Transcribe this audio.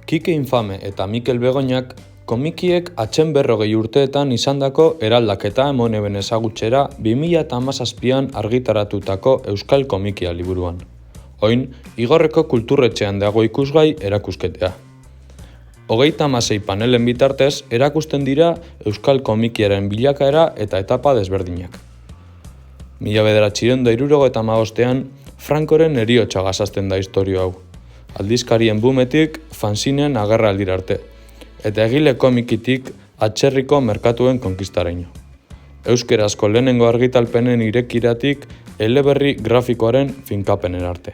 Kike Infame eta Mikel Begoñak komikiek atzen 40 urteetan izandako eraldaketa emon eben ezagutxera 2017an argitaratutako Euskal Komikia liburuan. Oin, Igorreko kulturretxean dago ikusgai erakusketea. 36 panelen bitartez erakusten dira Euskal Komikiaren bilakaera eta etapa desberdinak. 1975ean Francoren heriotza gazazten da historio hau. Aldizkarien bumetik fanzinen agerraldira arte, eta egile komikitik atzerriko merkatuen konkistaraino. Euskerazko lehenengo argitalpenen irekiratik eleberri grafikoaren finkapenera arte.